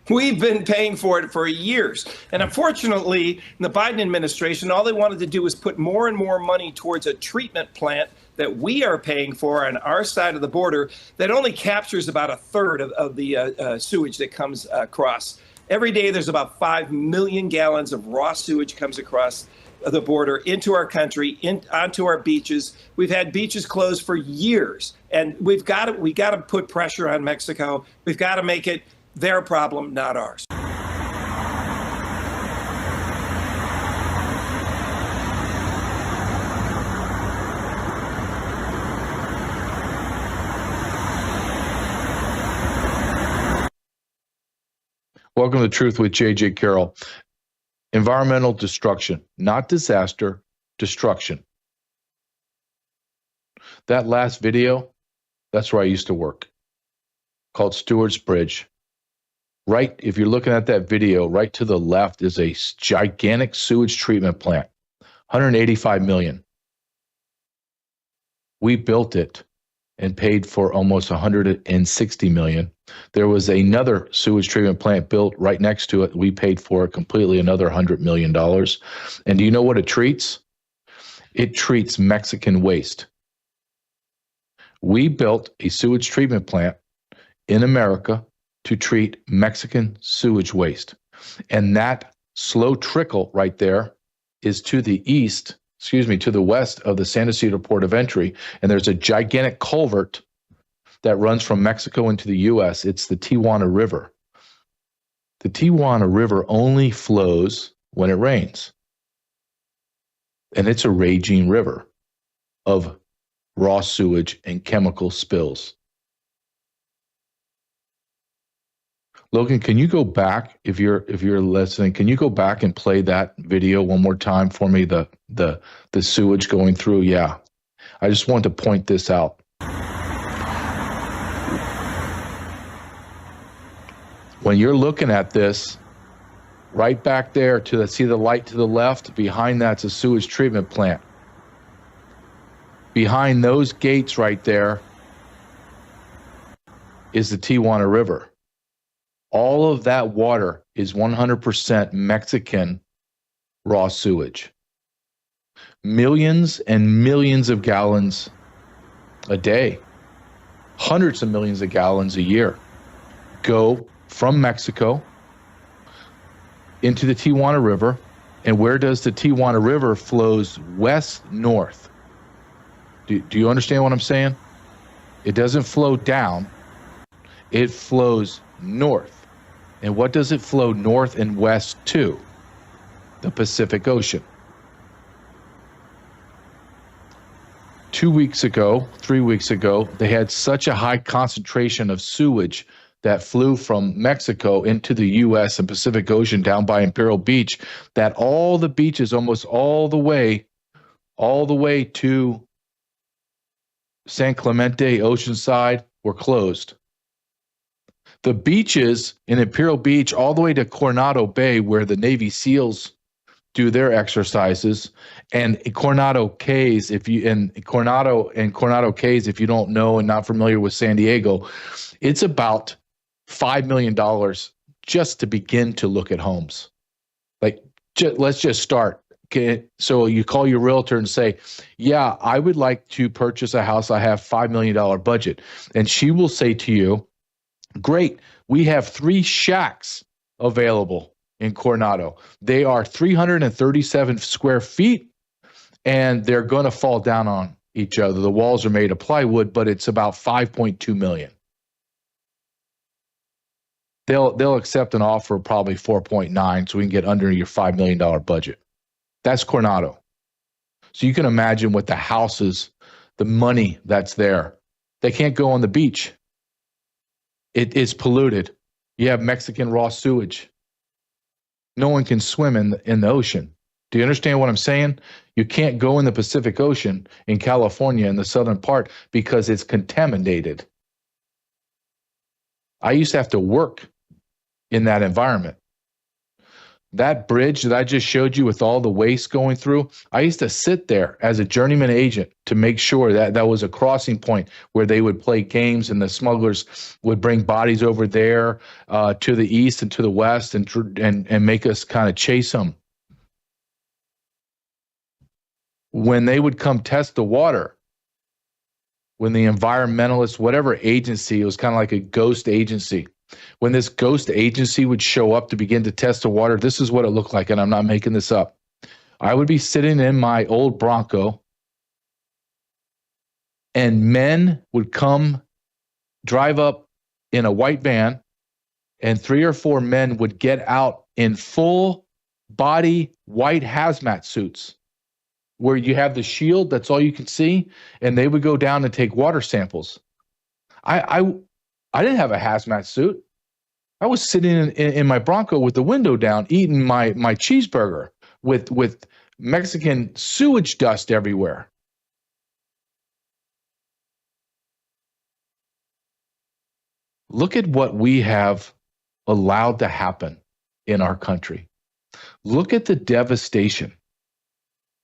We've been paying for it for years. And unfortunately, in the Biden administration, all they wanted to do was put more and more money towards a treatment plant that we are paying for on our side of the border that only captures about a third of the sewage that comes across. Every day, there's about 5 million gallons of raw sewage comes across the border into our country, onto our beaches. We've had beaches closed for years, and we got to put pressure on Mexico. We've got to make it their problem, not ours. Welcome to Truth with J.J. Carroll. Environmental destruction, not disaster, destruction. That last video, that's where I used to work, called Stewart's Bridge. Right, if you're looking at that video, right to the left is a gigantic sewage treatment plant, 185 million. We built it and paid for almost 160 million. There was another sewage treatment plant built right next to it. We paid for it completely, another $100 million. And do you know what it treats? It treats Mexican waste. We built a sewage treatment plant in America to treat Mexican sewage waste. And that slow trickle right there is to the east, to the west of the San Ysidro port of entry. And there's a gigantic culvert that runs from Mexico into the U.S. It's the Tijuana River. The Tijuana River only flows when it rains. And it's a raging river of raw sewage and chemical spills. Logan, can you go back, if you're listening, can you go back and play that video one more time for me, the sewage going through? Yeah. I just want to point this out. When you're looking at this, right back there see the light to the left, behind that's a sewage treatment plant. Behind those gates right there is the Tijuana River. All of that water is 100% Mexican raw sewage. Millions and millions of gallons a day, hundreds of millions of gallons a year go from Mexico into the Tijuana River. And where does the Tijuana River flows west-north? Do you understand what I'm saying? It doesn't flow down. It flows north. And what does it flow north and west to? The Pacific Ocean. 3 weeks ago, they had such a high concentration of sewage that flew from Mexico into the U.S. and Pacific Ocean down by Imperial Beach that all the beaches, almost all the way to San Clemente, Oceanside, were closed. The beaches in Imperial Beach all the way to Coronado Bay, where the Navy SEALs do their exercises, and Coronado Cays, if you don't know and not familiar with San Diego, it's about $5 million just to begin to look at homes. Let's just start. Okay, so you call your realtor and say, yeah, I would like to purchase a house. I have $5 million budget. And she will say to you, great, we have 3 shacks available in Coronado. They are 337 square feet, and they're going to fall down on each other. The walls are made of plywood, but it's about $5.2 million. They'll accept an offer of probably 4.9, so we can get under your $5 million budget. That's Coronado. So you can imagine what the houses, the money that's there. They can't go on the beach. It is polluted. You have Mexican raw sewage. No one can swim in the ocean. Do you understand what I'm saying? You can't go in the Pacific Ocean in California in the southern part because it's contaminated. I used to have to work in that environment. That bridge that I just showed you with all the waste going through, I used to sit there as a journeyman agent to make sure that that was a crossing point where they would play games and the smugglers would bring bodies over there to the east and to the west and make us kind of chase them. When they would come test the water, when the environmentalists, whatever agency, it was kind of like a ghost agency. When this ghost agency would show up to begin to test the water, this is what it looked like, and I'm not making this up. I would be sitting in my old Bronco, and men would come drive up in a white van, and 3 or 4 men would get out in full body white hazmat suits where you have the shield, that's all you can see, and they would go down and take water samples. I didn't have a hazmat suit. I was sitting in my Bronco with the window down, eating my cheeseburger with Mexican sewage dust everywhere. Look at what we have allowed to happen in our country. Look at the devastation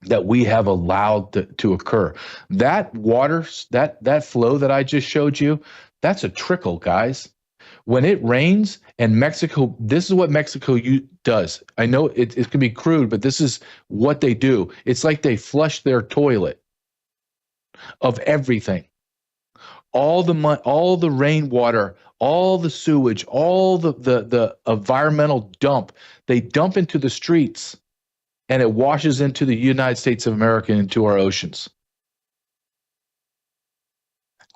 that we have allowed to occur. That water, that flow that I just showed you, that's a trickle, guys. When it rains and Mexico, this is what Mexico does. I know it can be crude, but this is what they do. It's like they flush their toilet of everything. All the rainwater, all the sewage, all the environmental dump, they dump into the streets, and it washes into the United States of America, into our oceans.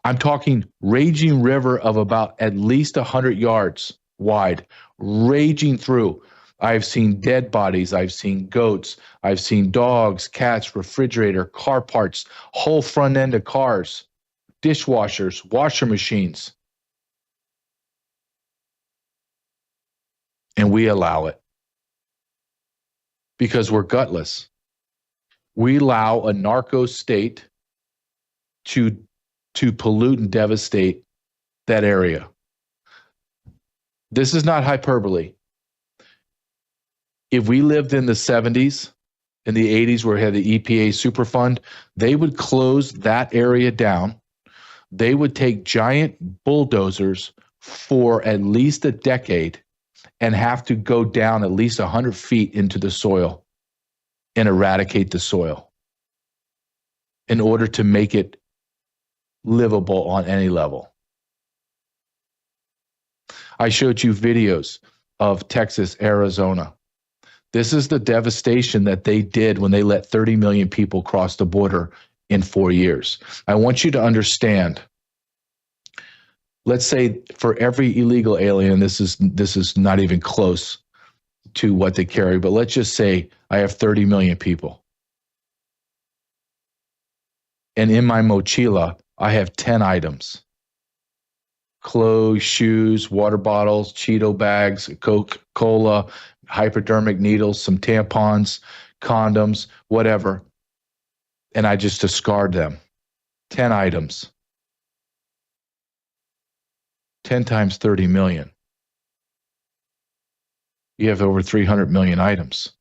I'm talking raging river of about at least 100 yards wide, raging through. I've seen dead bodies. I've seen goats. I've seen dogs, cats, refrigerator, car parts, whole front end of cars, dishwashers, washer machines. And we allow it because we're gutless. We allow a narco state to pollute and devastate that area. This is not hyperbole. If we lived in the 70s, in the 80s, where we had the EPA Superfund, they would close that area down. They would take giant bulldozers for at least a decade and have to go down at least 100 feet into the soil and eradicate the soil in order to make it livable on any level. I showed you videos of Texas, Arizona. This is the devastation that they did when they let 30 million people cross the border in 4 years. I want you to understand, let's say for every illegal alien, this is not even close to what they carry, but let's just say I have 30 million people. And in my mochila, I have 10 items: clothes, shoes, water bottles, Cheeto bags, Coca-Cola, hypodermic needles, some tampons, condoms, whatever. And I just discard them. 10 items. 10 times 30 million. You have over 300 million items.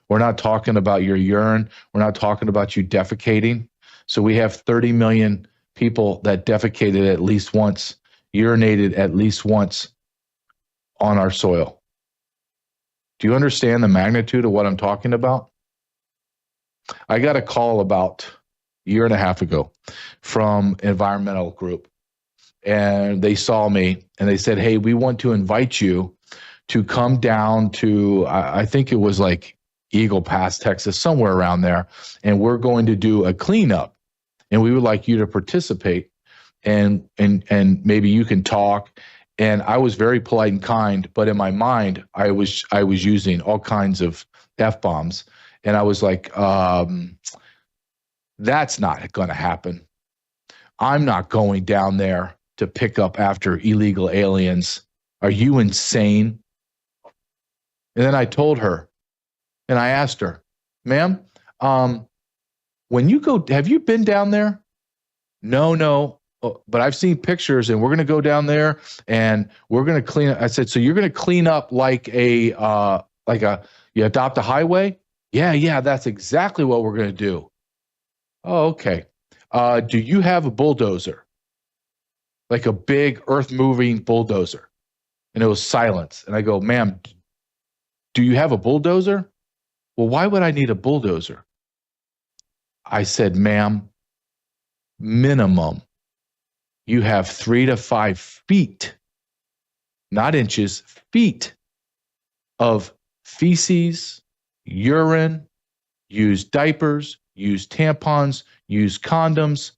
We're not talking about your urine. We're not talking about you defecating. So we have 30 million people that defecated at least once, urinated at least once on our soil. Do you understand the magnitude of what I'm talking about? I got a call about a year and a half ago from an environmental group, and they saw me and they said, hey, we want to invite you to come down to, I think it was like Eagle Pass, Texas, somewhere around there, and we're going to do a cleanup. And we would like you to participate, and maybe you can talk. And I was very polite and kind, but in my mind, I was using all kinds of F-bombs. And I was like, that's not going to happen. I'm not going down there to pick up after illegal aliens. Are you insane? And then I told her, and I asked her, ma'am, when you go, have you been down there? No, but I've seen pictures, and we're going to go down there and we're going to clean up. I said, so you're going to clean up like a You adopt a highway? Yeah, that's exactly what we're going to do. Oh, okay. Do you have a bulldozer? Like a big earth-moving bulldozer? And it was silence. And I go, ma'am, do you have a bulldozer? Well, why would I need a bulldozer? I said, ma'am, minimum, you have 3 to 5 feet, not inches, feet of feces, urine, used diapers, used tampons, used condoms,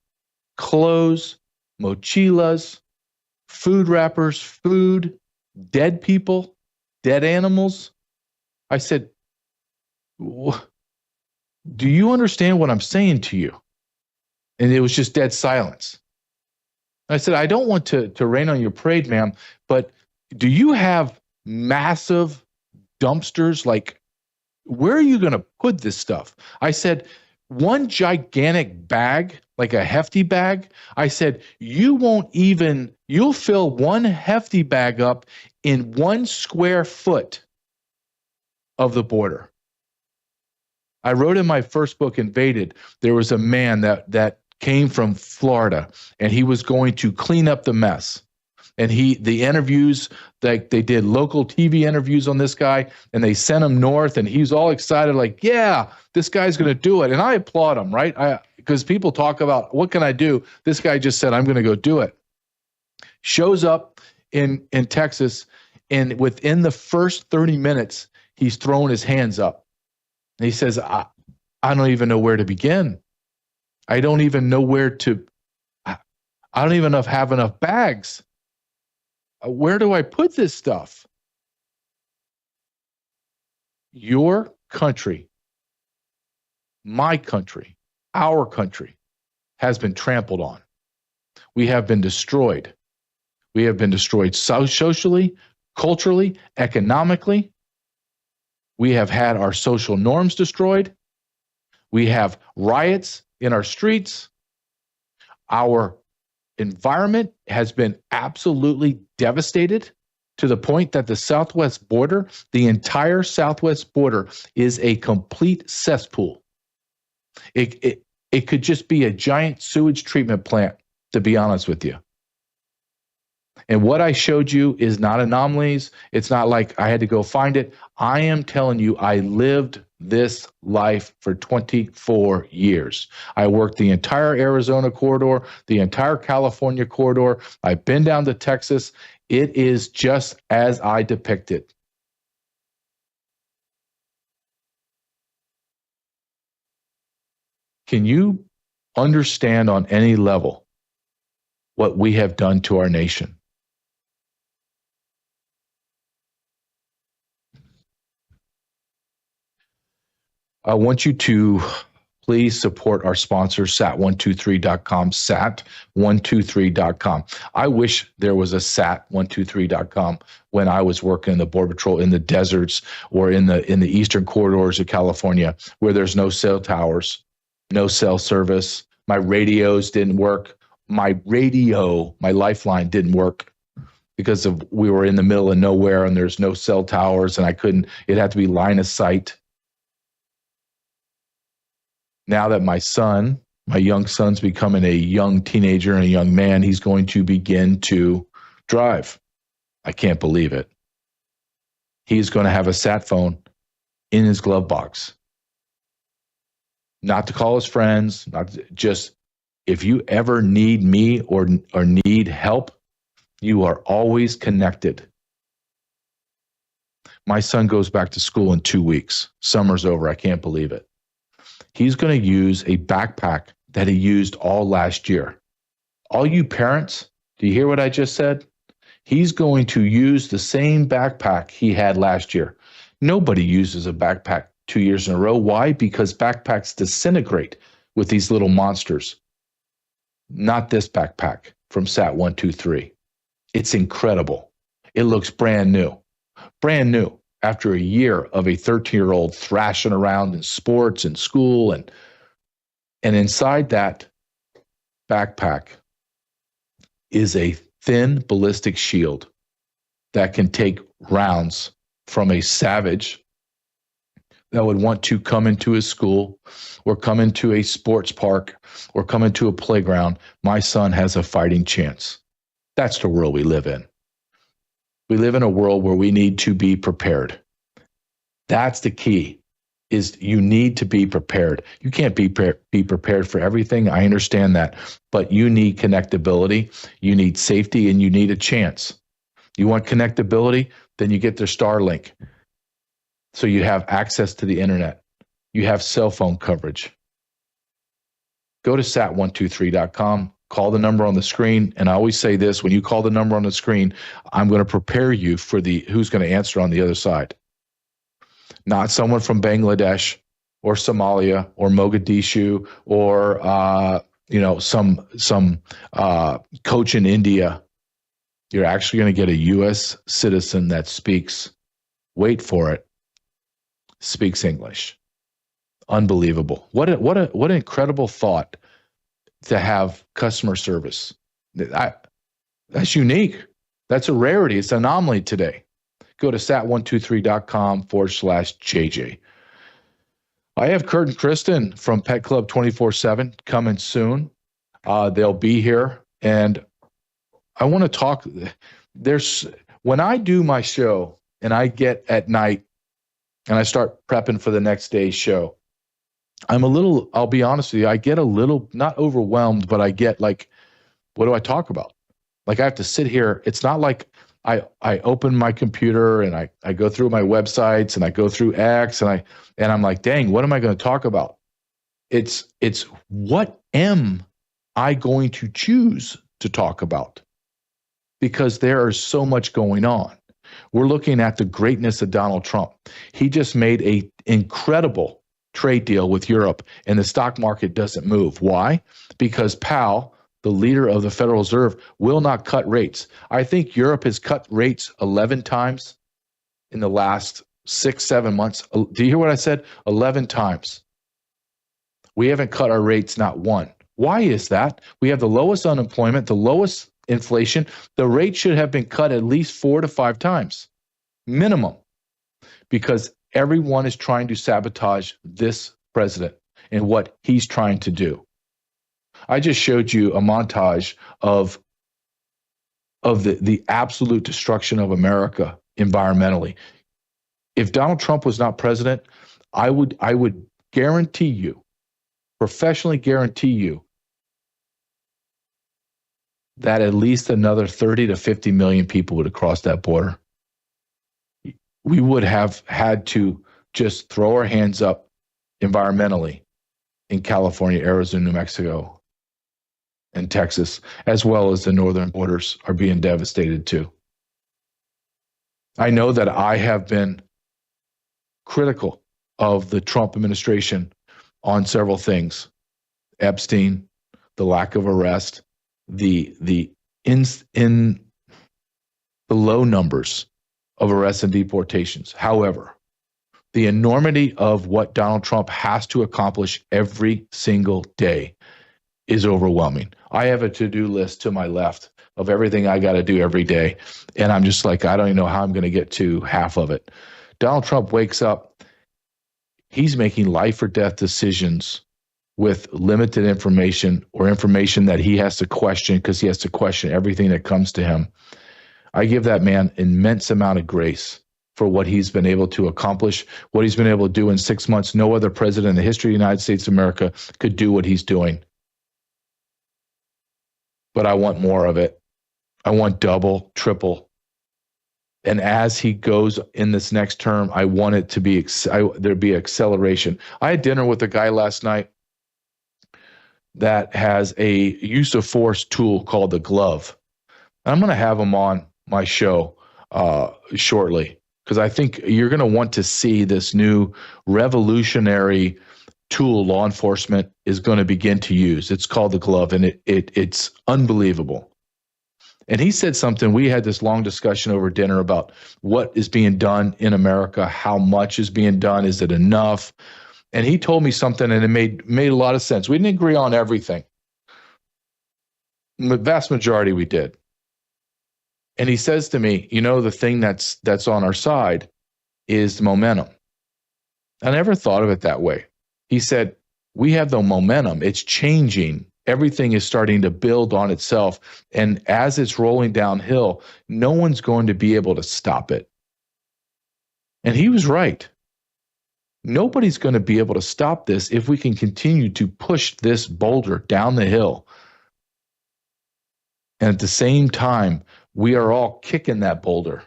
clothes, mochilas, food wrappers, food, dead people, dead animals. I said, do you understand what I'm saying to you? And it was just dead silence. I said, I don't want to rain on your parade, ma'am, but do you have massive dumpsters? Like, where are you going to put this stuff? I said, one gigantic bag, like a hefty bag. I said, you'll fill one hefty bag up in 1 square foot of the border. I wrote in my first book, Invaded, there was a man that came from Florida, and he was going to clean up the mess. And the interviews, like they did local TV interviews on this guy, and they sent him north, and he's all excited, like, yeah, this guy's going to do it. And I applaud him, right? Because people talk about, what can I do? This guy just said, I'm going to go do it. Shows up in Texas, and within the first 30 minutes, he's throwing his hands up. And he says, I don't even know where to begin. I don't even know I don't even have enough bags. Where do I put this stuff? Your country, my country, our country has been trampled on. We have been destroyed. We have been destroyed socially, culturally, economically. We have had our social norms destroyed. We have riots in our streets. Our environment has been absolutely devastated to the point that the southwest border, the entire southwest border, is a complete cesspool. It could just be a giant sewage treatment plant, to be honest with you. And what I showed you is not anomalies. It's not like I had to go find it. I am telling you, I lived this life for 24 years. I worked the entire Arizona corridor, the entire California corridor. I've been down to Texas. It is just as I depicted. Can you understand on any level what we have done to our nation? I want you to please support our sponsor, sat123.com, sat123.com. I wish there was a sat123.com when I was working in the Border Patrol in the deserts or in the eastern corridors of California, where there's no cell towers, no cell service. My radios didn't work. My lifeline didn't work because we were in the middle of nowhere and there's no cell towers, and it had to be line of sight. Now that my young son's becoming a young teenager and a young man, he's going to begin to drive. I can't believe it. He's going to have a sat phone in his glove box. Not to call his friends, just if you ever need me or need help, you are always connected. My son goes back to school in 2 weeks. Summer's over. I can't believe it. He's going to use a backpack that he used all last year. All you parents, do you hear what I just said? He's going to use the same backpack he had last year. Nobody uses a backpack 2 years in a row. Why? Because backpacks disintegrate with these little monsters. Not this backpack from Sat123. It's incredible. It looks brand new. Brand new. After a year of a 13-year-old thrashing around in sports and school, and inside that backpack is a thin ballistic shield that can take rounds from a Savage that would want to come into a school or come into a sports park or come into a playground, my son has a fighting chance. That's the world we live in. We live in a world where we need to be prepared. That's the key, is you need to be prepared. You can't be prepared for everything. I understand that. But you need connectability, you need safety, and you need a chance. You want connectability? Then you get their Starlink. So you have access to the internet. You have cell phone coverage. Go to sat123.com, call the number on the screen. And I always say this, when you call the number on the screen, I'm going to prepare you for who's going to answer on the other side. Not someone from Bangladesh or Somalia or Mogadishu or some coach in India. You're actually going to get a U.S. citizen that speaks, wait for it, speaks English. Unbelievable. What an incredible thought to have customer service. That's unique. That's a rarity. It's an anomaly today. Go to sat123.com/JJ. I have Kurt and Kristen from Pet Club 24/7 coming soon. They'll be here, and I want to talk. When I do my show and I get at night and I start prepping for the next day's show, I'll be honest with you, I get a little, not overwhelmed, but I get like, what do I talk about? Like I have to sit here. It's not like I open my computer and I go through my websites and I go through X and I'm like, dang, what am I going to talk about? It's what am I going to choose to talk about? Because there is so much going on. We're looking at the greatness of Donald Trump. He just made an incredible trade deal with Europe, and the stock market doesn't move. Why? Because Powell, the leader of the Federal Reserve, will not cut rates. I think Europe has cut rates 11 times in the last 6-7 months. Do you hear what I said? 11 times. We haven't cut our rates, not one. Why is that? We have the lowest unemployment, the lowest inflation. The rate should have been cut at least 4 to 5 times, minimum, because everyone is trying to sabotage this president and what he's trying to do. I just showed you a montage of the absolute destruction of America environmentally. If Donald Trump was not president, I would guarantee you, professionally guarantee you, that at least another 30 to 50 million people would have crossed that border. We would have had to just throw our hands up environmentally in California, Arizona, New Mexico, and Texas, as well as the northern borders are being devastated too. I know that I have been critical of the Trump administration on several things. Epstein, the lack of arrest, the low numbers of arrests and deportations. However, the enormity of what Donald Trump has to accomplish every single day is overwhelming. I have a to-do list to my left of everything I got to do every day, and I'm just like, I don't even know how I'm going to get to half of it. Donald Trump wakes up, he's making life or death decisions with limited information or information that he has to question because he has to question everything that comes to him. I give that man immense amount of grace for what he's been able to accomplish, what he's been able to do in 6 months. No other president in the history of the United States of America could do what he's doing. But I want more of it. I want double, triple. And as he goes in this next term, I want it to be, there be acceleration. I had dinner with a guy last night that has a use of force tool called the glove. I'm going to have him on my show shortly, because I think you're going to want to see this new revolutionary tool law enforcement is going to begin to use. It's called the glove, and it's unbelievable. And he said something, we had this long discussion over dinner about what is being done in America, how much is being done, is it enough? And he told me something, and it made a lot of sense. We didn't agree on everything. The vast majority we did. And he says to me, you know, the thing that's on our side is the momentum. I never thought of it that way. He said, we have the momentum. It's changing. Everything is starting to build on itself. And as it's rolling downhill, no one's going to be able to stop it. And he was right. Nobody's going to be able to stop this if we can continue to push this boulder down the hill. And at the same time, we are all kicking that boulder.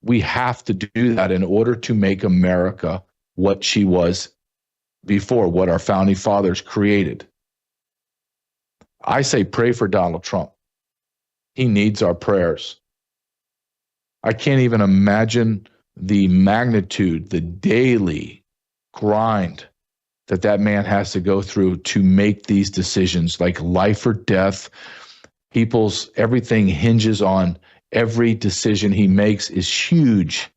We have to do that in order to make America what she was before, what our founding fathers created. I say pray for Donald Trump. He needs our prayers. I can't even imagine the magnitude, the daily grind that man has to go through to make these decisions, like life or death. Everything hinges on every decision he makes is huge.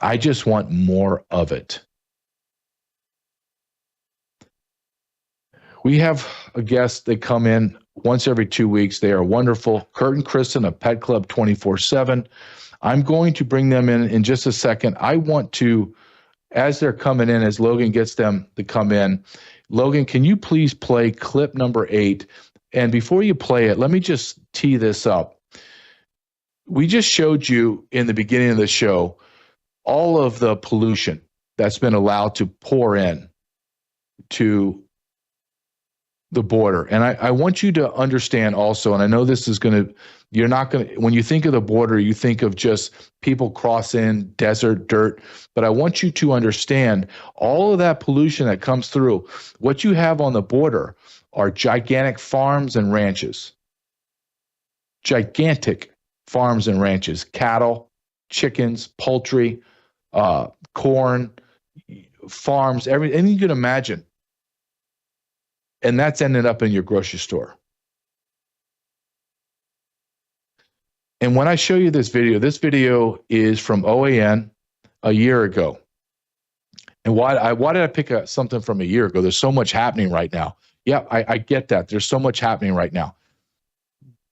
I just want more of it. We have a guest that come in once every 2 weeks. They are wonderful. Kurt and Kristen of Pet Club 24/7. I'm going to bring them in just a second. I want to, as they're coming in, as Logan gets them to come in, Logan, can you please play clip number 8? And before you play it, let me just tee this up. We just showed you in the beginning of the show all of the pollution that's been allowed to pour in to the border. And I want you to understand also, and I know this is you're not going to, when you think of the border, you think of just people crossing desert, dirt, but I want you to understand all of that pollution that comes through. What you have on the border are gigantic farms and ranches. Gigantic farms and ranches, cattle, chickens, poultry, corn, farms, anything you can imagine. And that's ended up in your grocery store. And when I show you this video is from OAN a year ago. And why did I pick something from a year ago? There's so much happening right now. Yeah, I get that. There's so much happening right now.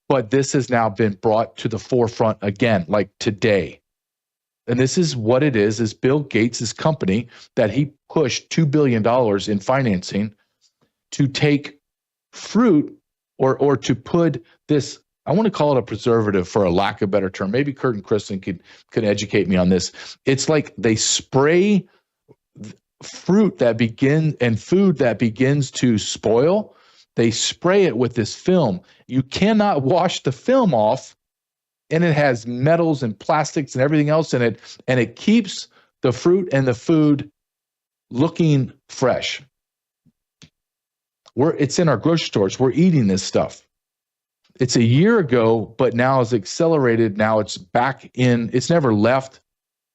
But this has now been brought to the forefront again, like today. And this is what it is Bill Gates' company that he pushed $2 billion in financing to take fruit or to put this, I want to call it a preservative for a lack of a better term. Maybe Kurt and Kristen could educate me on this. It's like they spray fruit and food that begins to spoil. They spray it with this film. You cannot wash the film off, and it has metals and plastics and everything else in it, and it keeps the fruit and the food looking fresh. It's in our grocery stores. We're eating this stuff. It's a year ago, but now it's accelerated. Now it's back in. It's never left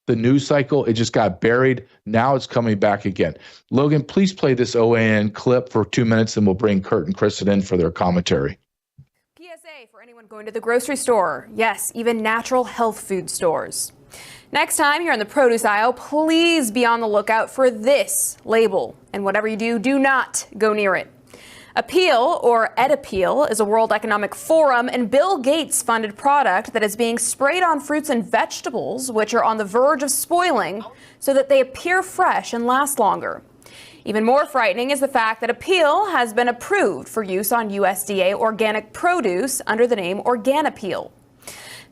the news cycle. It just got buried. Now it's coming back again. Logan, please play this OAN clip for 2 minutes, and we'll bring Kurt and Kristen in for their commentary. PSA for anyone going to the grocery store. Yes, even natural health food stores. Next time you're in the produce aisle, please be on the lookout for this label. And whatever you do, do not go near it. Appeal, or Edappeal, is a World Economic Forum and Bill Gates funded product that is being sprayed on fruits and vegetables, which are on the verge of spoiling, so that they appear fresh and last longer. Even more frightening is the fact that Appeal has been approved for use on USDA organic produce under the name Organappeal.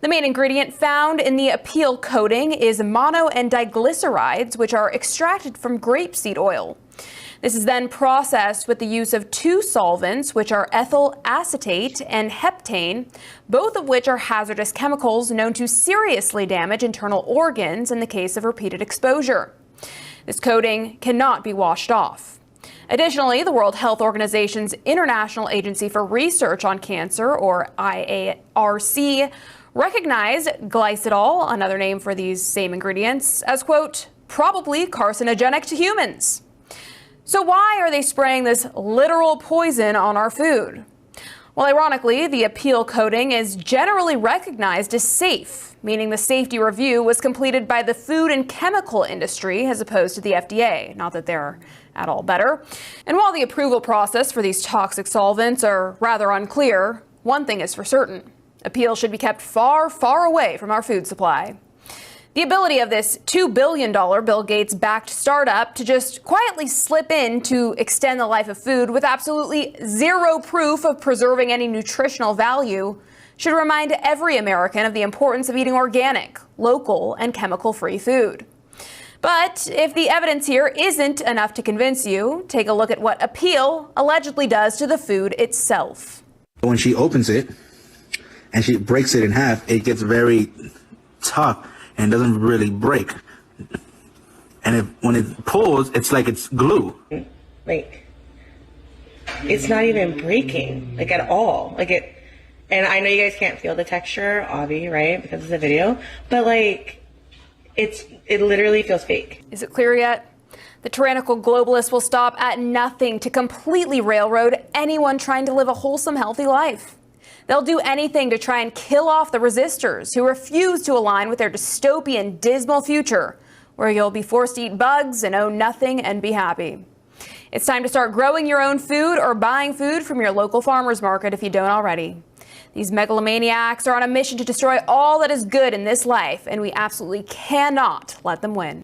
The main ingredient found in the Appeal coating is mono and diglycerides, which are extracted from grapeseed oil. This is then processed with the use of two solvents, which are ethyl acetate and heptane, both of which are hazardous chemicals known to seriously damage internal organs in the case of repeated exposure. This coating cannot be washed off. Additionally, the World Health Organization's International Agency for Research on Cancer, or IARC, recognized glycidol, another name for these same ingredients, as, quote, probably carcinogenic to humans. So why are they spraying this literal poison on our food? Well, ironically, the Appeal coating is generally recognized as safe, meaning the safety review was completed by the food and chemical industry as opposed to the FDA. Not that they're at all better. And while the approval process for these toxic solvents are rather unclear, one thing is for certain. Appeal should be kept far, far away from our food supply. The ability of this $2 billion Bill Gates-backed startup to just quietly slip in to extend the life of food with absolutely zero proof of preserving any nutritional value should remind every American of the importance of eating organic, local, and chemical-free food. But if the evidence here isn't enough to convince you, take a look at what Appeal allegedly does to the food itself. When she opens it and she breaks it in half, it gets very tough and doesn't really break. And when it pulls, it's like it's glue. Like, it's not even breaking, like, at all. Like, and I know you guys can't feel the texture, Avi, right, because it's a video, but, like, it literally feels fake. Is it clear yet? The tyrannical globalists will stop at nothing to completely railroad anyone trying to live a wholesome, healthy life. They'll do anything to try and kill off the resistors who refuse to align with their dystopian, dismal future, where you'll be forced to eat bugs and own nothing and be happy. It's time to start growing your own food or buying food from your local farmer's market if you don't already. These megalomaniacs are on a mission to destroy all that is good in this life, and we absolutely cannot let them win.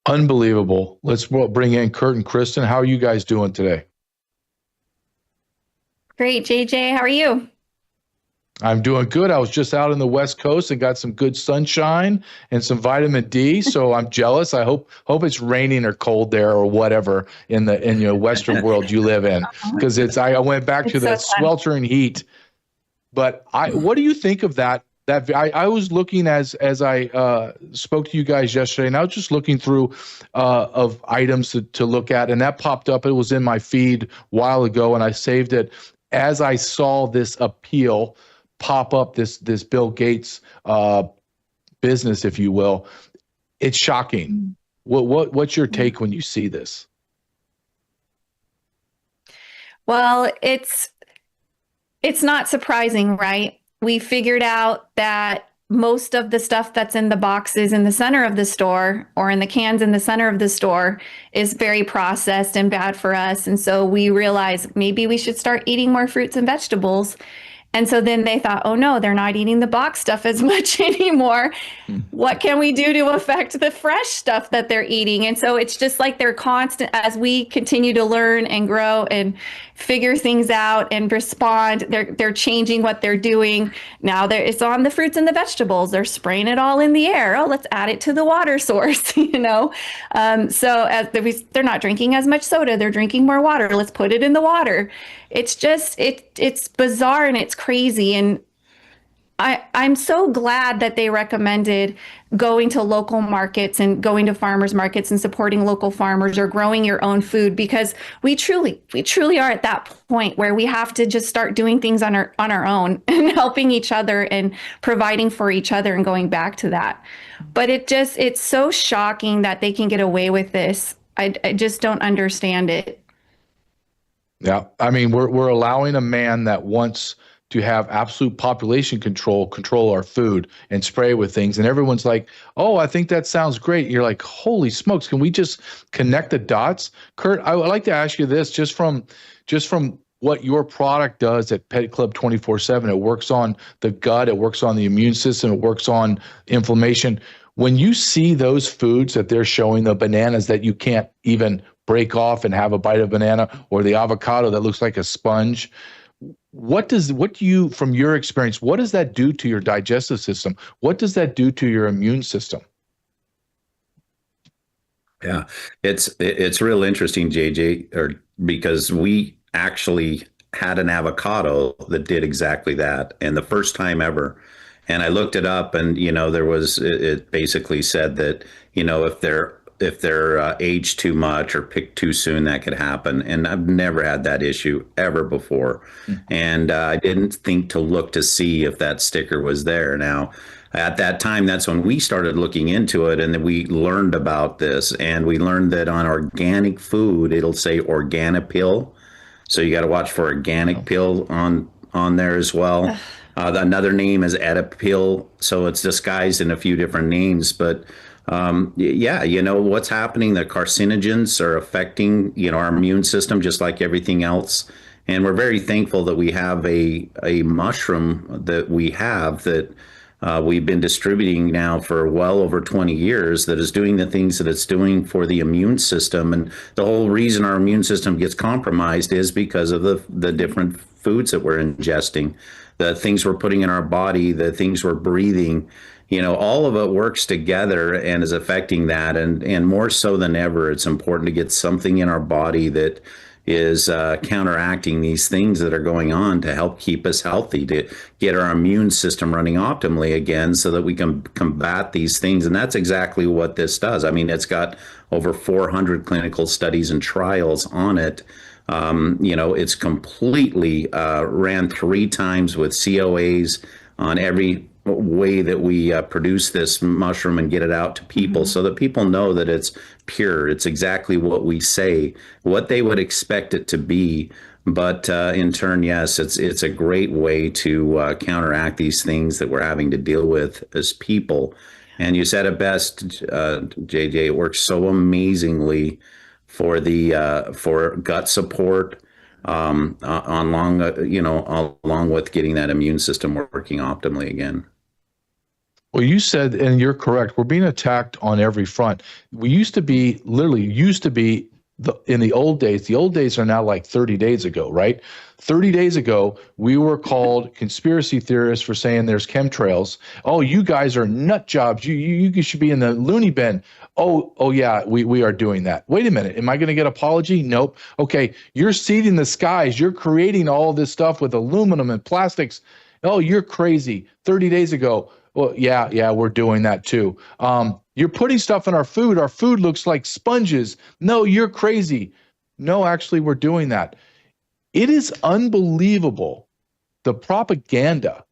Unbelievable. Let's bring in Kurt and Kristen. How are you guys doing today? Great, JJ. How are you? I'm doing good. I was just out in the West Coast and got some good sunshine and some vitamin D. So I'm jealous. I hope it's raining or cold there or whatever in your Western world you live in, because I went back to that sweltering heat. But what do you think of that? I was looking as I spoke to you guys yesterday, and I was just looking through of items to look at, and that popped up. It was in my feed a while ago, and I saved it as I saw this appeal pop up, this Bill Gates business, if you will. It's shocking. What's your take when you see this? Well, it's not surprising, right? We figured out that most of the stuff that's in the boxes in the center of the store or in the cans in the center of the store is very processed and bad for us. And so we realized maybe we should start eating more fruits and vegetables. And so then they thought, oh no, they're not eating the box stuff as much anymore. What can we do to affect the fresh stuff that they're eating? And so it's just like they're constant as we continue to learn and grow and figure things out and respond. They're changing what they're doing. Now it's on the fruits and the vegetables. They're spraying it all in the air. Oh, let's add it to the water source, So as they're not drinking as much soda, they're drinking more water. Let's put it in the water. It's just, it's bizarre and it's crazy. And I'm so glad that they recommended going to local markets and going to farmers markets and supporting local farmers or growing your own food, because we truly are at that point where we have to just start doing things on our own and helping each other and providing for each other and going back to that. But it's so shocking that they can get away with this. I just don't understand it. Yeah, I mean, we're allowing a man that wants to have absolute population control our food and spray with things, and everyone's like, "Oh, I think that sounds great." You're like, "Holy smokes! Can we just connect the dots?" Kurt, I would like to ask you this, just from what your product does at Pet Club 24/7. It works on the gut, it works on the immune system, it works on inflammation. When you see those foods that they're showing, the bananas that you can't even break off and have a bite of banana, or the avocado that looks like a sponge, what do you, from your experience, what does that do to your digestive system? What does that do to your immune system? Yeah, it's real interesting, JJ, because we actually had an avocado that did exactly that, and the first time ever. And I looked it up, and it basically said that if they're aged too much or picked too soon, that could happen. And I've never had that issue ever before. And I didn't think to look to see if that sticker was there. Now, at that time, that's when we started looking into it, and then we learned about this. And we learned that on organic food, it'll say Organipil. So you got to watch for Organipil on there as well. Another name is Edipil. So it's disguised in a few different names, but what's happening, the carcinogens are affecting, our immune system just like everything else. And we're very thankful that we have a mushroom that we have that we've been distributing now for well over 20 years that is doing the things that it's doing for the immune system. And the whole reason our immune system gets compromised is because of the different foods that we're ingesting, the things we're putting in our body, the things we're breathing. All of it works together and is affecting that. And more so than ever, it's important to get something in our body that is counteracting these things that are going on to help keep us healthy, to get our immune system running optimally again so that we can combat these things. And that's exactly what this does. I mean, it's got over 400 clinical studies and trials on it. It's completely ran 3 times with COAs on every way that we produce this mushroom and get it out to people so that people know that it's pure. It's exactly what we say, what they would expect it to be. But in turn, yes, it's a great way to counteract these things that we're having to deal with as people. And you said it best, JJ, it works so amazingly for for gut support, along with getting that immune system working optimally again. Well, you said, and you're correct, we're being attacked on every front. We used to be in the old days are now like 30 days ago, right? 30 days ago, we were called conspiracy theorists for saying there's chemtrails. Oh, you guys are nut jobs. You should be in the loony bin. Oh yeah, we are doing that. Wait a minute. Am I going to get an apology? Nope. Okay. You're seeding the skies. You're creating all this stuff with aluminum and plastics. Oh, you're crazy. 30 days ago. Well, yeah, we're doing that too. You're putting stuff in our food. Our food looks like sponges. No, you're crazy. No, actually, we're doing that. It is unbelievable, the propaganda.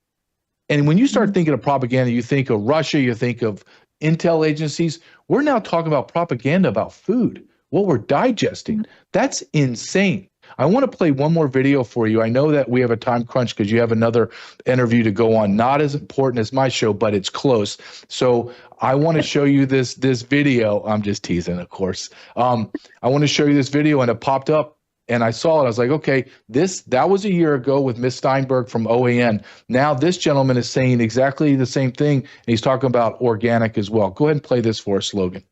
And when you start thinking of propaganda, you think of Russia, you think of intel agencies. We're now talking about propaganda about food, what we're digesting. That's insane. I want to play one more video for you. I know that we have a time crunch because you have another interview to go on. Not as important as my show, but it's close. So I want to show you this video. I'm just teasing, of course. I want to show you this video, and it popped up, and I saw it. I was like, okay, that was a year ago with Miss Steinberg from OAN. Now this gentleman is saying exactly the same thing, and he's talking about organic as well. Go ahead and play this for us, Logan.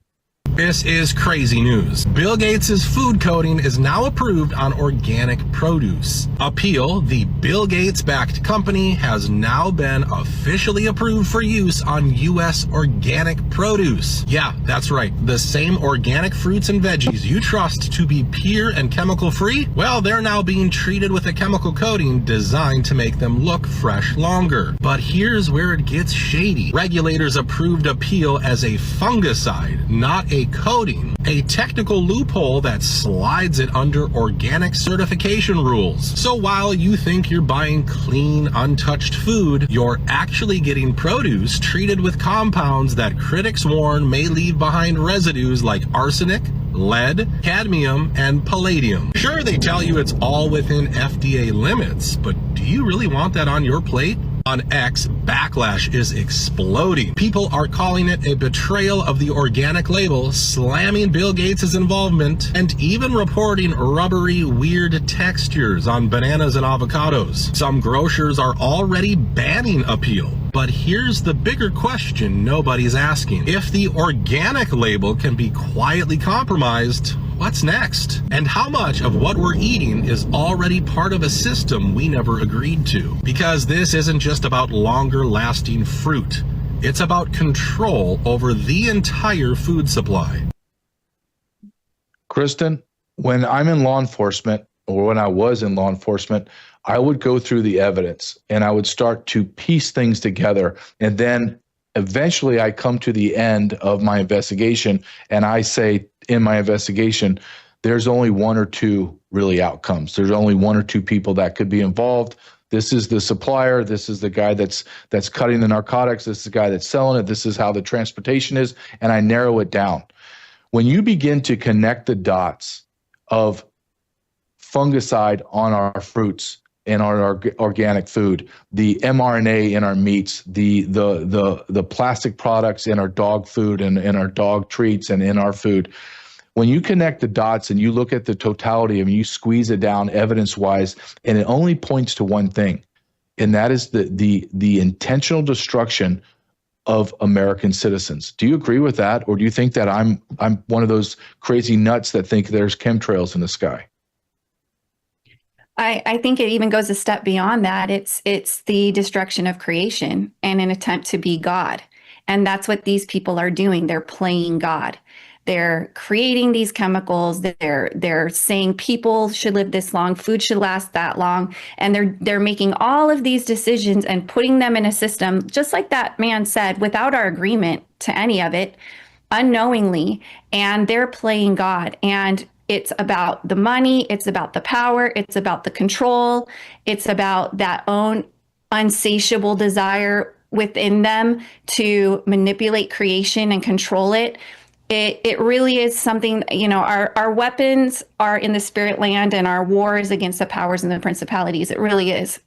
This is crazy news. Bill Gates' food coating is now approved on organic produce. Appeal, the Bill Gates-backed company, has now been officially approved for use on U.S. organic produce. Yeah, that's right. The same organic fruits and veggies you trust to be pure and chemical-free, well, they're now being treated with a chemical coating designed to make them look fresh longer. But here's where it gets shady. Regulators approved Appeal as a fungicide, not a coating, a technical loophole that slides it under organic certification rules. So while you think you're buying clean, untouched food, you're actually getting produce treated with compounds that critics warn may leave behind residues like arsenic, lead, cadmium, and palladium. Sure, they tell you it's all within FDA limits, but do you really want that on your plate? On X, backlash is exploding. People are calling it a betrayal of the organic label, slamming Bill Gates' involvement, and even reporting rubbery, weird textures on bananas and avocados. Some grocers are already banning Appeal. But here's the bigger question nobody's asking. If the organic label can be quietly compromised, what's next? And how much of what we're eating is already part of a system we never agreed to? Because this isn't just about longer lasting fruit. It's about control over the entire food supply. Kristen, when I'm in law enforcement, or when I was in law enforcement, I would go through the evidence and I would start to piece things together. And then eventually I come to the end of my investigation and I say in my investigation, there's only one or two really outcomes. There's only one or two people that could be involved. This is the supplier. This is the guy that's cutting the narcotics. This is the guy that's selling it. This is how the transportation is. And I narrow it down. When you begin to connect the dots of fungicide on our fruits and our organic food, the mRNA in our meats, the plastic products in our dog food and in our dog treats and in our food. When you connect the dots and you look at the totality of it, you squeeze it down evidence-wise, and it only points to one thing. and that is the intentional destruction of American citizens. Do you agree with that, or do you think that I'm one of those crazy nuts that think there's chemtrails in the sky? I think it even goes a step beyond that. It's the destruction of creation and an attempt to be God. And that's what these people are doing. They're playing God. They're creating these chemicals. They're saying people should live this long, food should last that long, and they're making all of these decisions and putting them in a system, just like that man said, without our agreement to any of it, unknowingly, and they're playing God. And it's about the money, it's about the power, it's about the control, it's about that own unsatiable desire within them to manipulate creation and control it. It really is something, our weapons are in the spirit land, and our war is against the powers and the principalities. It really is.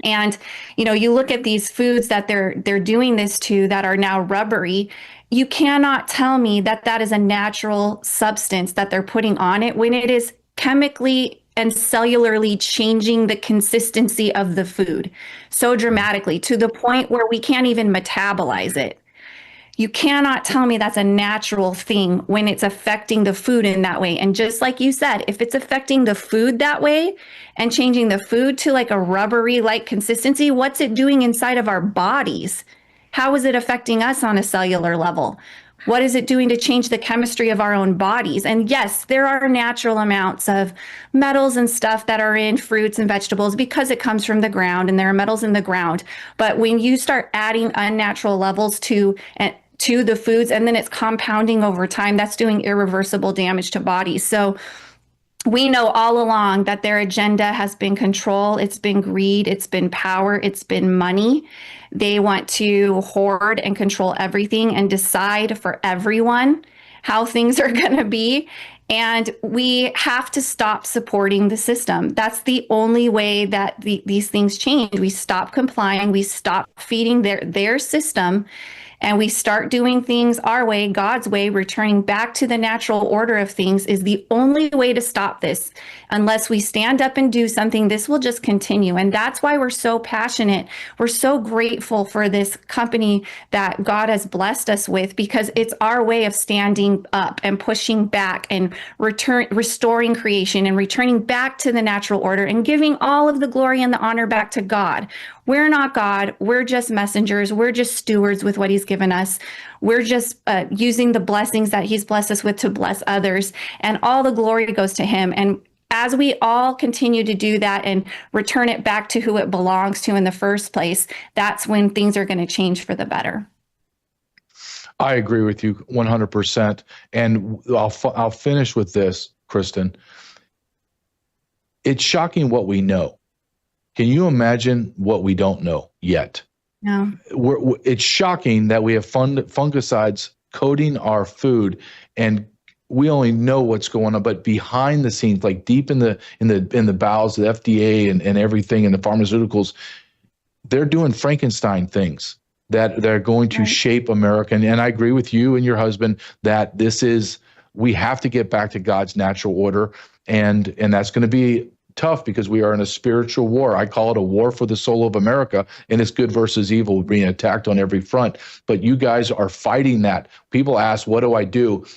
And, you look at these foods that they're doing this to that are now rubbery. You cannot tell me that that is a natural substance that they're putting on it when it is chemically and cellularly changing the consistency of the food so dramatically to the point where we can't even metabolize it. You cannot tell me that's a natural thing when it's affecting the food in that way. And just like you said, if it's affecting the food that way and changing the food to like a rubbery like consistency, what's it doing inside of our bodies? How is it affecting us on a cellular level? What is it doing to change the chemistry of our own bodies? And yes, there are natural amounts of metals and stuff that are in fruits and vegetables because it comes from the ground and there are metals in the ground. But when you start adding unnatural levels to the foods, and then it's compounding over time, that's doing irreversible damage to bodies. So we know all along that their agenda has been control, it's been greed, it's been power, it's been money. They want to hoard and control everything and decide for everyone how things are going to be. And we have to stop supporting the system. That's the only way that these things change. We stop complying, we stop feeding their system, and we start doing things our way, God's way. Returning back to the natural order of things is the only way to stop this. Unless we stand up and do something, this will just continue. And that's why we're so passionate. We're so grateful for this company that God has blessed us with, because it's our way of standing up and pushing back and restoring creation and returning back to the natural order and giving all of the glory and the honor back to God. We're not God. We're just messengers. We're just stewards with what he's given us. We're just using the blessings that he's blessed us with to bless others. And all the glory goes to him. And as we all continue to do that and return it back to who it belongs to in the first place, that's when things are going to change for the better. I agree with you 100%. And I'll finish with this, Kristen. It's shocking what we know. Can you imagine what we don't know yet? No. It's shocking that we have fungicides coating our food, and we only know what's going on, but behind the scenes, like deep in the bowels of the FDA and everything, and the pharmaceuticals, they're doing Frankenstein things that they're going to shape America. And I agree with you and your husband that we have to get back to God's natural order, and that's going to be tough because we are in a spiritual war. I call it a war for the soul of America, and it's good versus evil, being attacked on every front. But you guys are fighting that. People ask, what do I do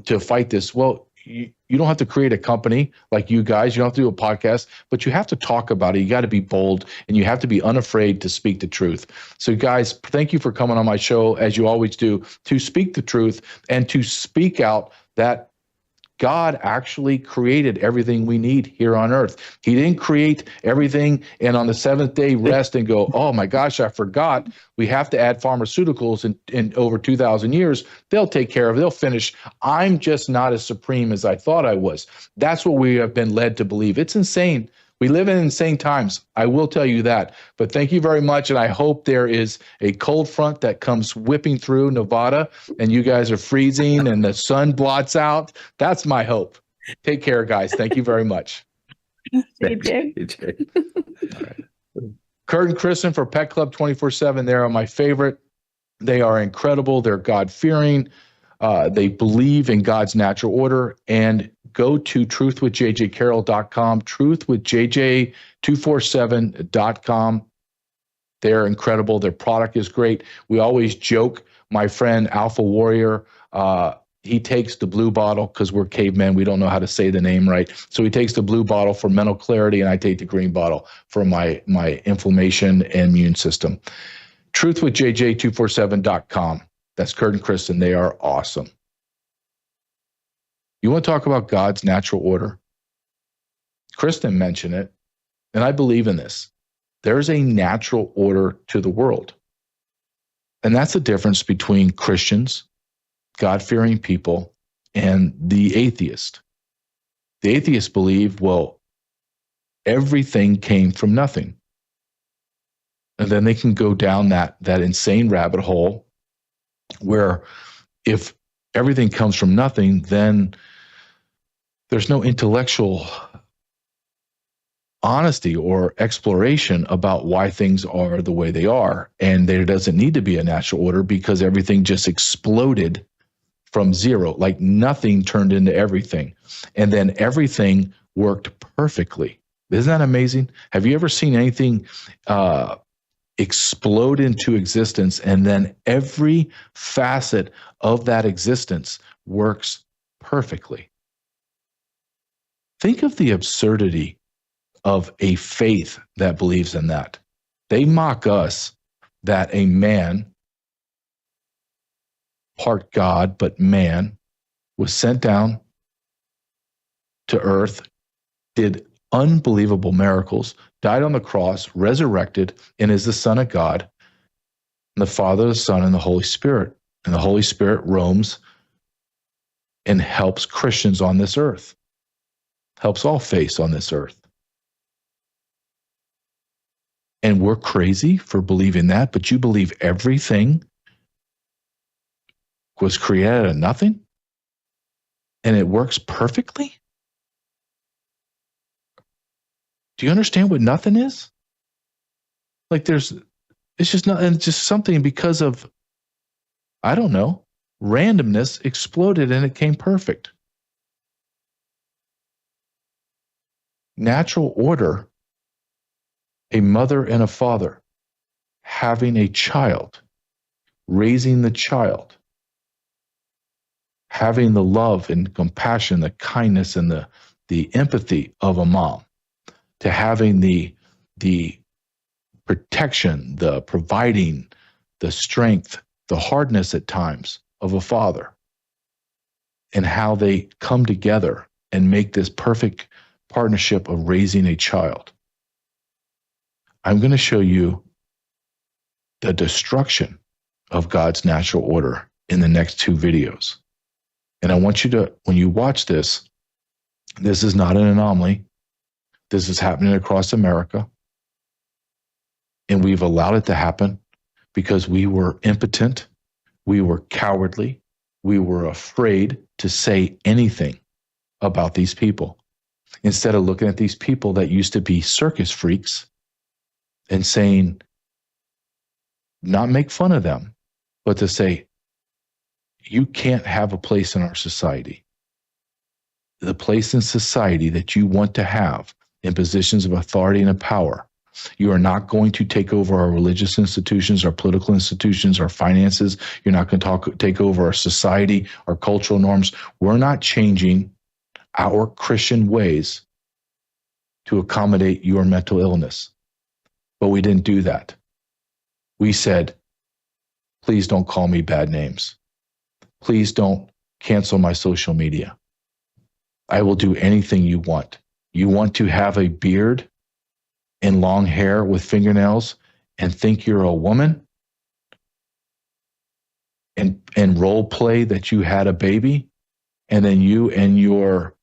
to fight this? Well, you don't have to create a company like you guys. You don't have to do a podcast, but you have to talk about it. You got to be bold, and you have to be unafraid to speak the truth. So guys, thank you for coming on my show, as you always do, to speak the truth and to speak out that God actually created everything we need here on earth. He didn't create everything and on the seventh day rest and go, oh my gosh, I forgot. We have to add pharmaceuticals in over 2,000 years. They'll take care of it. They'll finish. I'm just not as supreme as I thought I was. That's what we have been led to believe. It's insane. We live in insane times. I will tell you that. But thank you very much. And I hope there is a cold front that comes whipping through Nevada and you guys are freezing and the sun blots out. That's my hope. Take care, guys. Thank you very much. AJ. All right. Kurt and Kristen for Pet Club 24/7. They are my favorite. They are incredible. They're God-fearing. They believe in God's natural order. And go to truthwithjjcarroll.com, truthwithjj247.com. They're incredible. Their product is great. We always joke, my friend Alpha Warrior, he takes the blue bottle because we're cavemen. We don't know how to say the name right. So he takes the blue bottle for mental clarity, and I take the green bottle for my inflammation and immune system. Truthwithjj247.com. That's Kurt and Kristen. They are awesome. You want to talk about God's natural order? Kristen mentioned it, and I believe in this. There's a natural order to the world. And that's the difference between Christians, God-fearing people, and the atheist. The atheists believe, well, everything came from nothing. And then they can go down that insane rabbit hole where if everything comes from nothing, then there's no intellectual honesty or exploration about why things are the way they are. And there doesn't need to be a natural order because everything just exploded from zero, like nothing turned into everything. And then everything worked perfectly. Isn't that amazing? Have you ever seen anything explode into existence and then every facet of that existence works perfectly? Think of the absurdity of a faith that believes in that. They mock us that a man, part God, but man, was sent down to earth, did unbelievable miracles, died on the cross, resurrected, and is the Son of God, and the Father, the Son, and the Holy Spirit. And the Holy Spirit roams and helps Christians on this earth, helps all faiths on this earth. And we're crazy for believing that, but you believe everything was created out of nothing and it works perfectly? Do you understand what nothing is? Like it's just not, and just something because of, I don't know, randomness exploded and it came perfect. Natural order, a mother and a father having a child, raising the child, having the love and compassion, the kindness and the empathy of a mom, to having the protection, the providing, the strength, the hardness at times of a father, and how they come together and make this perfect partnership of raising a child. I'm going to show you the destruction of God's natural order in the next two videos. And I want you to, when you watch this, this is not an anomaly. This is happening across America. And we've allowed it to happen because we were impotent, we were cowardly, we were afraid to say anything about these people. Instead of looking at these people that used to be circus freaks and saying, not make fun of them, but to say, you can't have a place in our society. The place in society that you want to have in positions of authority and of power. You are not going to take over our religious institutions, our political institutions, our finances. You're not going to take over our society, our cultural norms. We're not changing our Christian ways to accommodate your mental illness. But we didn't do that. We said, please don't call me bad names. Please don't cancel my social media. I will do anything you want. You want to have a beard and long hair with fingernails and think you're a woman and role play that you had a baby, and then you and your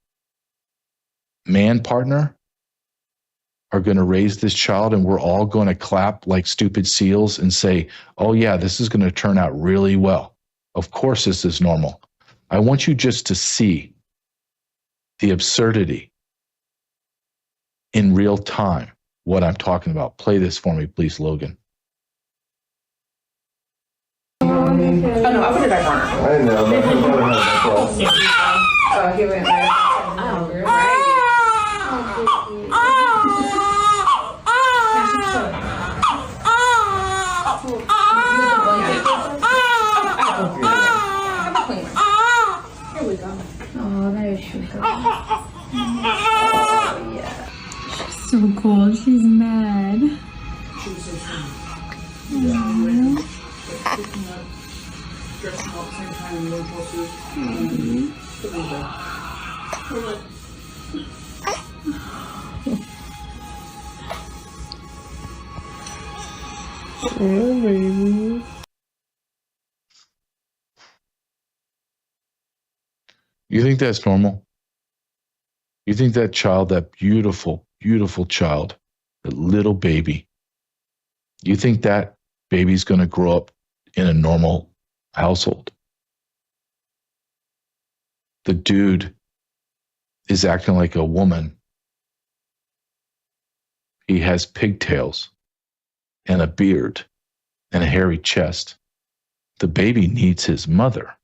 man partner are going to raise this child and we're all going to clap like stupid seals and say, oh yeah, this is going to turn out really well. Of course this is normal. I want you just to see the absurdity in real time, what I'm talking about. Play this for me, please, Logan. Oh no, I put it back on. I know. Oh, he went back. Oh, right. So cool. She's mad. Oh, baby. You think that's normal? You think that child, that beautiful, beautiful child, that little baby, you think that baby's going to grow up in a normal household? The dude is acting like a woman. He has pigtails and a beard and a hairy chest. The baby needs his mother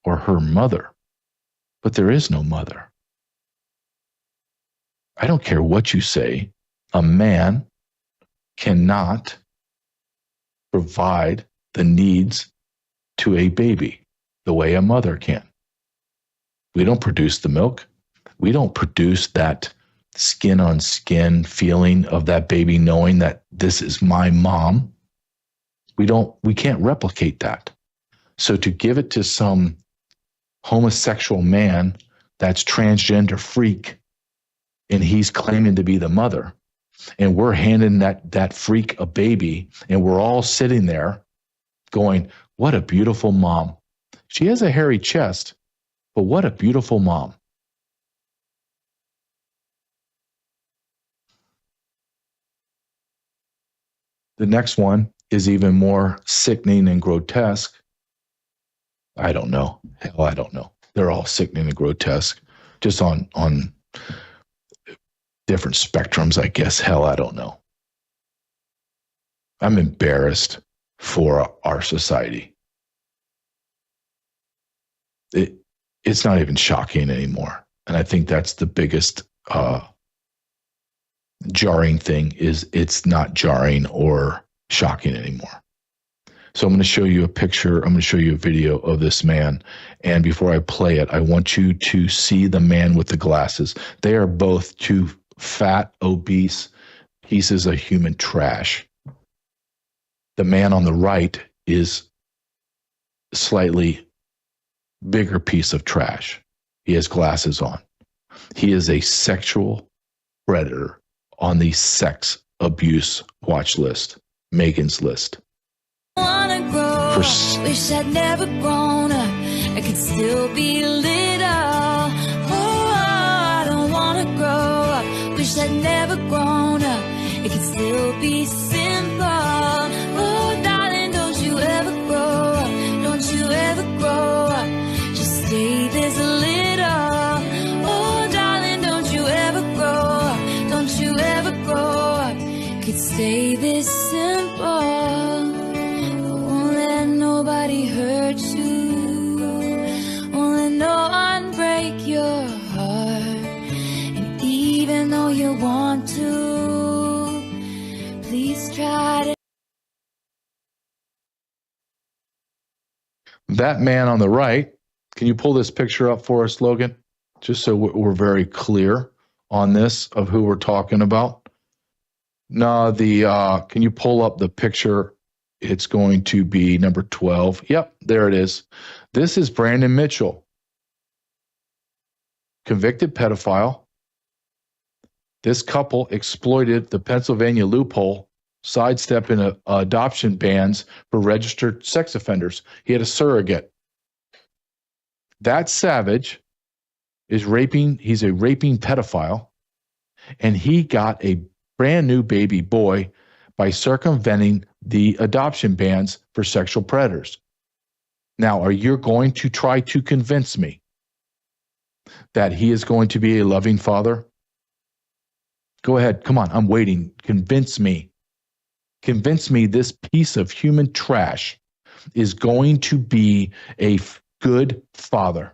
or her mother, but there is no mother. I don't care what you say. A man cannot provide the needs to a baby the way a mother can. We don't produce the milk. We don't produce that skin on skin feeling of that baby knowing that this is my mom. We can't replicate that. So to give it to some homosexual man that's transgender freak, and he's claiming to be the mother, and we're handing that freak a baby, and we're all sitting there going, what a beautiful mom. She has a hairy chest, but what a beautiful mom. The next one is even more sickening and grotesque. I don't know. Hell, I don't know. They're all sickening and grotesque, just on different spectrums, I guess. Hell, I don't know. I'm embarrassed for our society. It's not even shocking anymore. And I think that's the biggest jarring thing, is it's not jarring or shocking anymore. So I'm going to show you a picture. I'm going to show you a video of this man. And before I play it, I want you to see the man with the glasses. They are both two fat, obese pieces of human trash. The man on the right is a slightly bigger piece of trash. He has glasses on. He is a sexual predator on the sex abuse watch list, Megan's list. Wish I'd never grown up. I could still be little. Oh, I don't wanna grow up. Wish I'd never grown up. It could still be simple. Oh, darling, don't you ever grow up. Don't you ever grow up. Just stay this little. Oh, darling, don't you ever grow up. Don't you ever grow up. Could stay this simple. Nobody hurt you, won't let no one break your heart. And even though you want to, please try to. That man on the right, can you pull this picture up for us, Logan? Just so we're very clear on this of who we're talking about. No, can you pull up the picture? It's going to be number 12. Yep, there it is. This is Brandon Mitchell, convicted pedophile. This couple exploited the Pennsylvania loophole, sidestepping adoption bans for registered sex offenders. He had a surrogate. That savage is raping. He's a raping pedophile, and he got a brand new baby boy by circumventing the adoption bans for sexual predators. Now, are you going to try to convince me that he is going to be a loving father? Go ahead. Come on. I'm waiting. Convince me. Convince me this piece of human trash is going to be a good father.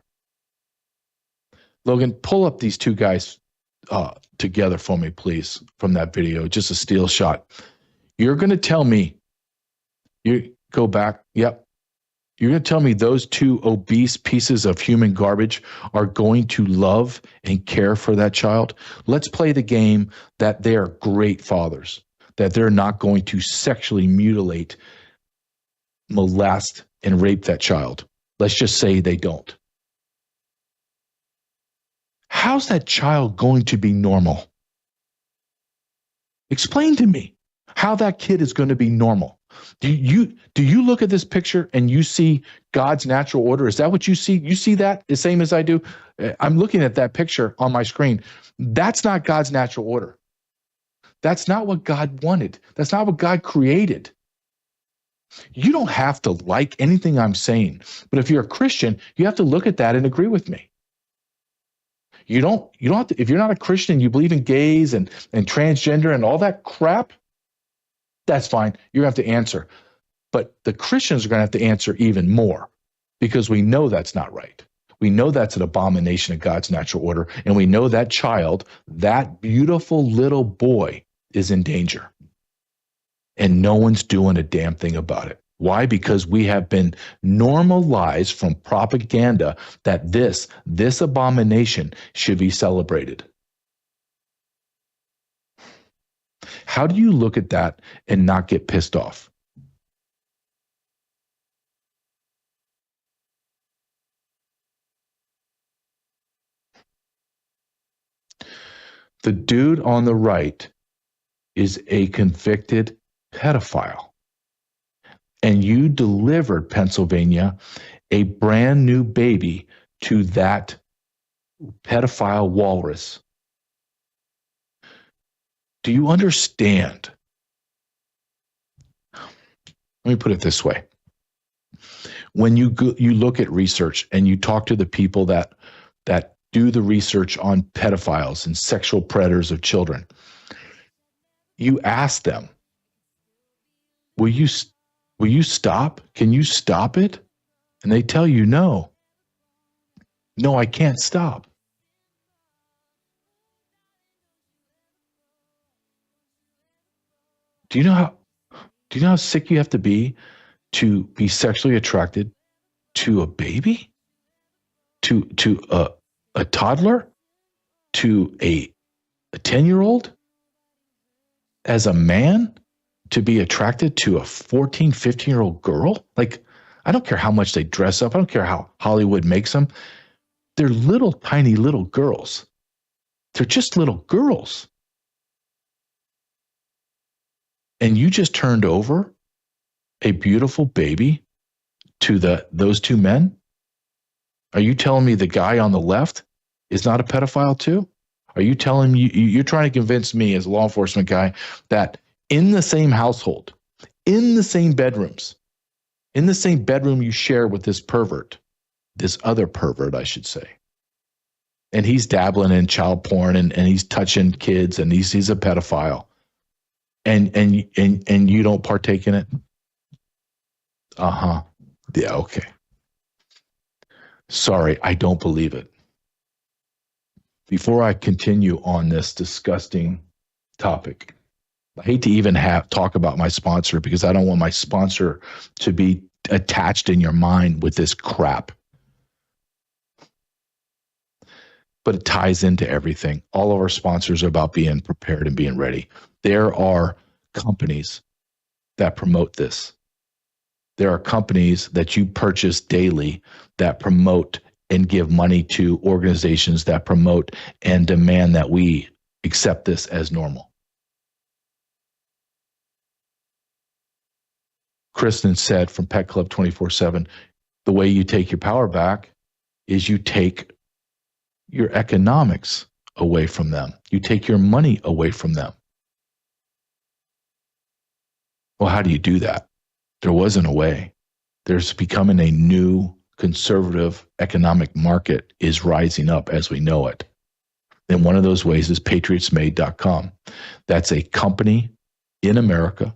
Logan, pull up these two guys together for me, please, from that video. Just a still shot. You're going to tell me, you go back. Yep. You're going to tell me those two obese pieces of human garbage are going to love and care for that child? Let's play the game that they are great fathers, that they're not going to sexually mutilate, molest, and rape that child. Let's just say they don't. How's that child going to be normal? Explain to me how that kid is going to be normal. Do you look at this picture and you see God's natural order? Is that what you see? You see that the same as I do? I'm looking at that picture on my screen. That's not God's natural order. That's not what God wanted. That's not what God created. You don't have to like anything I'm saying, but if you're a Christian, you have to look at that and agree with me. You don't have to, if you're not a Christian, you believe in gays and transgender and all that crap, that's fine. You're going to have to answer. But the Christians are going to have to answer even more because we know that's not right. We know that's an abomination of God's natural order. And we know that child, that beautiful little boy, is in danger. And no one's doing a damn thing about it. Why? Because we have been normalized from propaganda that this abomination should be celebrated. How do you look at that and not get pissed off? The dude on the right is a convicted pedophile. And you delivered, Pennsylvania, a brand new baby to that pedophile walrus. Do you understand? Let me put it this way. When you look at research and you talk to the people that do the research on pedophiles and sexual predators of children, you ask them, will you stop? Can you stop it? And they tell you, no, I can't stop. Do you know how sick you have to be sexually attracted to a baby? To a toddler? To a 10-year-old? As a man? To be attracted to a 14, 15-year-old girl? Like, I don't care how much they dress up. I don't care how Hollywood makes them. They're little, tiny little girls. They're just little girls. And you just turned over a beautiful baby to those two men? Are you telling me the guy on the left is not a pedophile too? Are you telling me you're trying to convince me as a law enforcement guy that in the same household, in the same bedrooms, in the same bedroom you share with this pervert, this other pervert, I should say, and he's dabbling in child porn and he's touching kids and he's a pedophile, and you don't partake in it? Uh-huh. Yeah, okay. Sorry, I don't believe it. Before I continue on this disgusting topic, I hate to even talk about my sponsor because I don't want my sponsor to be attached in your mind with this crap. But it ties into everything. All of our sponsors are about being prepared and being ready. There are companies that promote this. There are companies that you purchase daily that promote and give money to organizations that promote and demand that we accept this as normal. Kristen said from Pet Club 24/7, the way you take your power back is you take your economics away from them. You take your money away from them. Well, how do you do that? There wasn't a way. There's becoming a new conservative economic market is rising up as we know it. And one of those ways is patriotsmade.com. That's a company in America,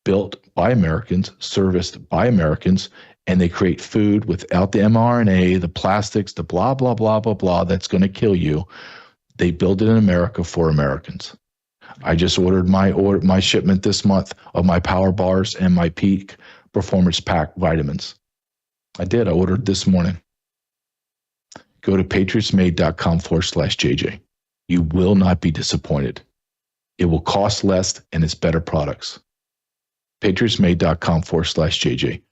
built by Americans, serviced by Americans, and they create food without the mRNA, the plastics, the blah, blah, blah, blah, blah that's going to kill you. They build it in America for Americans. I just ordered my shipment this month of my power bars and my peak performance pack vitamins. I did. I ordered this morning. Go to patriotsmade.com/JJ. You will not be disappointed. It will cost less and it's better products. patriotsmade.com/JJ.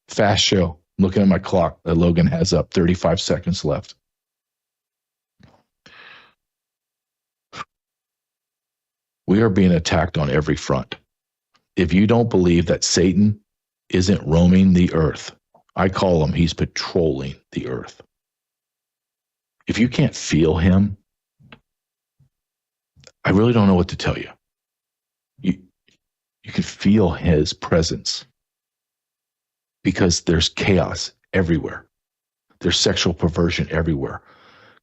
Fast show. I'm looking at my clock that Logan has up. 35 seconds left. We are being attacked on every front. If you don't believe that Satan isn't roaming the earth, I call him, he's patrolling the earth. If you can't feel him, I really don't know what to tell you. You can feel his presence because there's chaos everywhere. There's sexual perversion everywhere.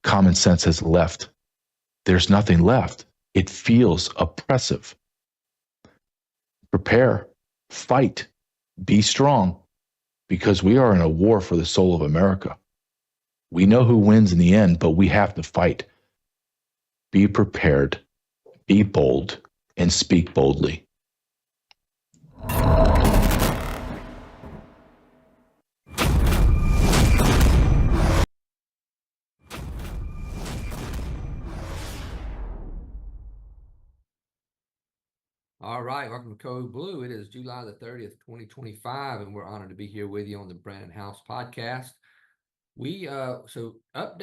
Common sense has left. There's nothing left. It feels oppressive. Prepare, fight, be strong, because we are in a war for the soul of America. We know who wins in the end, but we have to fight. Be prepared, be bold, and speak boldly. All right, welcome to Code Blue. It is July the 30th, 2025, and we're honored to be here with you on the Brandon House podcast. So update